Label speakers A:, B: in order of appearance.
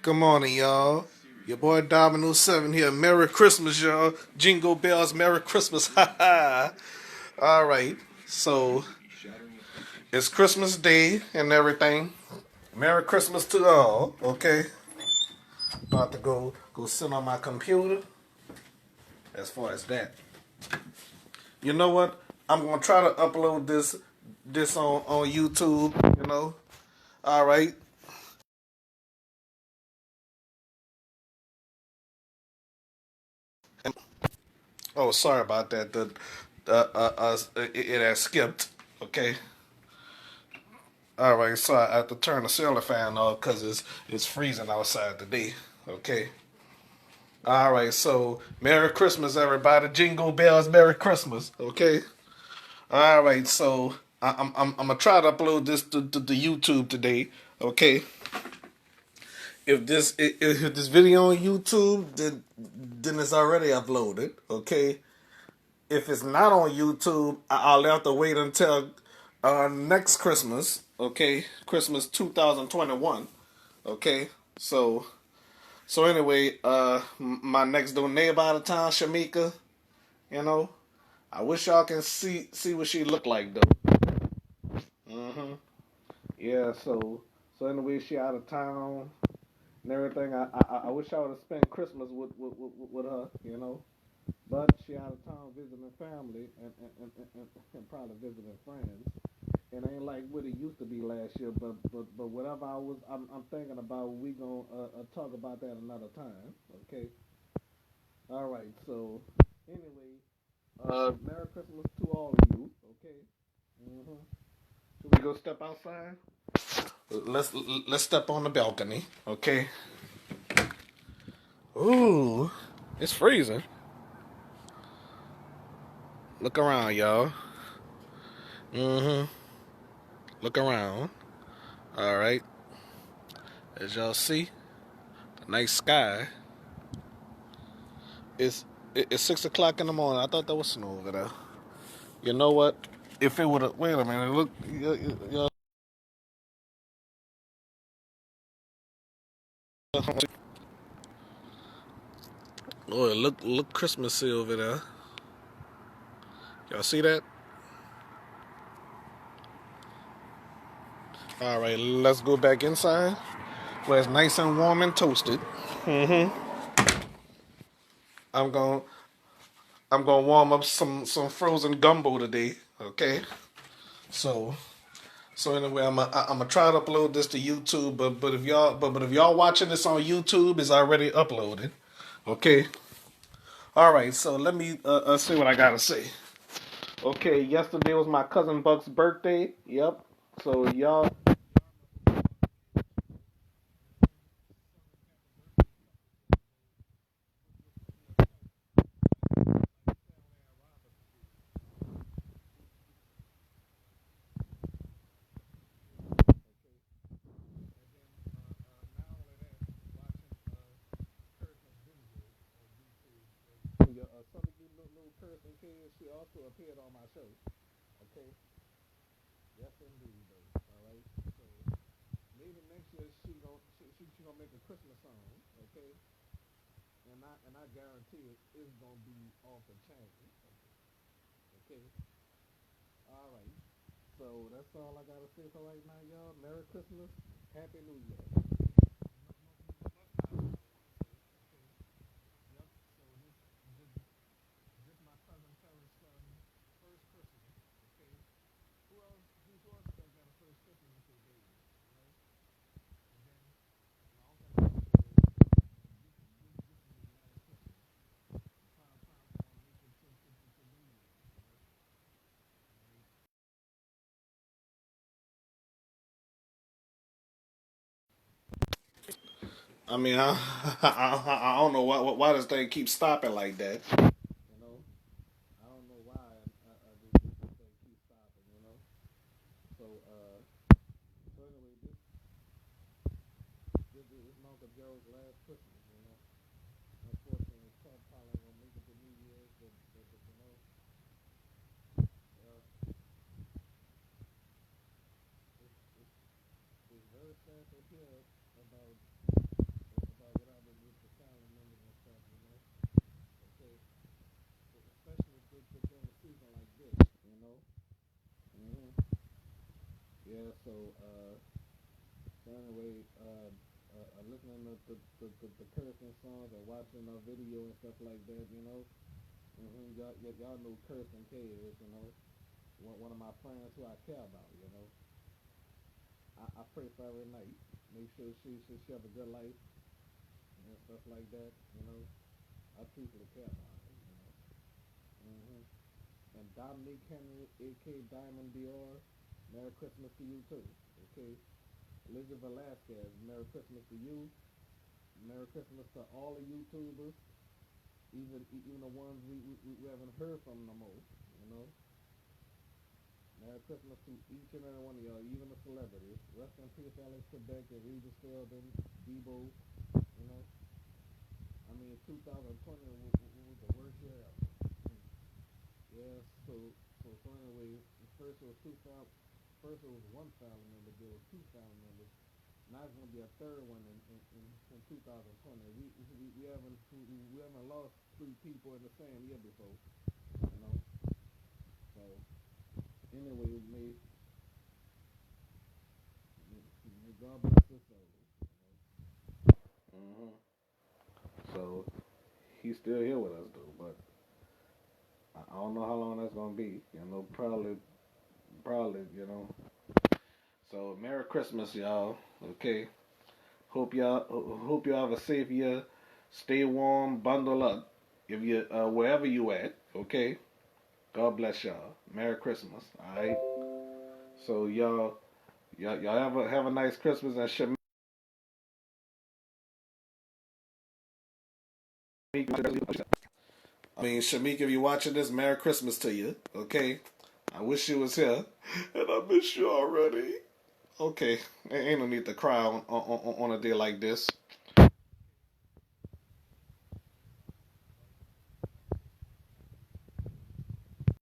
A: Good morning, y'all. Your boy Dominoes Seven here. Merry Christmas, y'all. Jingle bells, Merry Christmas. Ha ha. All right. So it's Christmas Day and everything. Merry Christmas to all. Okay. About to go sit on my computer. As far as that, you know what? I'm gonna try to upload this on YouTube. You know. All right. Oh, sorry about that. It has skipped. Okay. All right, so I have to turn the ceiling fan off because it's freezing outside today. Okay. All right, so Merry Christmas, everybody. Jingle bells, Merry Christmas. Okay. All right, so I'm gonna try to upload this to YouTube today. Okay. If this video on YouTube, then it's already uploaded. Okay. If it's not on YouTube, I'll have to wait until next Christmas. Okay, Christmas 2021. Okay, so anyway, my next door neighbor out of town, Shamika. You know, I wish y'all can see what she look like though. Hmm. Yeah. So anyway, she out of town and everything. I wish I would have spent Christmas with her. You know. But she out of town visiting family and probably visiting friends. It ain't like what it used to be last year, but whatever I'm thinking about, we gonna talk about that another time. Okay. All right. So anyway, Merry Christmas to all of you. Okay. Mm-hmm. Should we go step outside? Let's let's step on the balcony. Okay. Ooh, it's freezing. Look around, y'all. Mm-hmm. Look around. All right. As y'all see, the night sky. It's 6 o'clock in the morning. I thought that was snow over there. You know what? If it would have, wait a minute. Look, oh, look, Christmassy over there. Y'all see that? All right, let's go back inside where it's nice and warm and toasted. I'm going I'm gonna warm up some frozen gumbo today. Okay, so so anyway, I'm gonna try to upload this to YouTube, but if y'all watching this on YouTube, it's already uploaded. Okay. All right, so let me see what I gotta say. Okay, yesterday was my cousin Buck's birthday. Yep. So y'all. Some of you little cursing kids, she also appeared on my show. Okay. Yes, indeed, though. All right. So maybe next year she gonna make a Christmas song. Okay. And I guarantee it's gonna be off the chain. Okay. All right. So that's all I gotta say for right now, y'all. Merry Christmas, Happy New Year. Yep. So this my cousin Terrence's first Christmas. Okay. Who's yours got a first Christmas with your baby? You know. And then my uncle and I this is his last Christmas. Time gonna make it to New Year. You know. Right. I mean, I don't know why this thing keeps stopping like that. You know, I don't know why this thing keeps stopping. You know, so so anyway, this month of Joe's last Christmas. You know, unfortunately, Ted probably ain't gonna make it to New Year's, but you know, it's very sad to hear about Mm-hmm. Yeah. So anyway, listening to the cursing songs and watching a video and stuff like that, you know. Y'all know Cursing K is, you know, one of my friends who I care about, you know. I pray for her every night. Make sure she have a good life and stuff like that, you know. I truthfully care about her, you know. hmm And Dominique Henry, a.k.a. Diamond Dior, Merry Christmas to you too, okay? Elizabeth Velasquez, Merry Christmas to you. Merry Christmas to all the YouTubers, even the ones we haven't heard from no more, you know. Merry Christmas to each and every one of y'all, even the celebrities. Rest in peace, Alex Trebek and Regis Philbin, Debo, you know. I mean, 2020 was the worst year ever. Yeah, so anyway, first it was first it was one family member, there was two family members. Now it's gonna be a third one in 2020. We haven't lost three people in the same year before, you know. So anyway, may God bless us all. Mm-hmm. So he's still here with us though, but I don't know how long that's gonna be. You know, probably, you know. So Merry Christmas, y'all. Okay. Hope y'all have a safe year. Stay warm, bundle up. If you wherever you at, okay. God bless y'all. Merry Christmas. All right. So y'all have a nice Christmas and Shamik. Shamik, if you're watching this, Merry Christmas to you. Okay. I wish you was here, and I miss you already. Okay, ain't no need to cry on a day like this.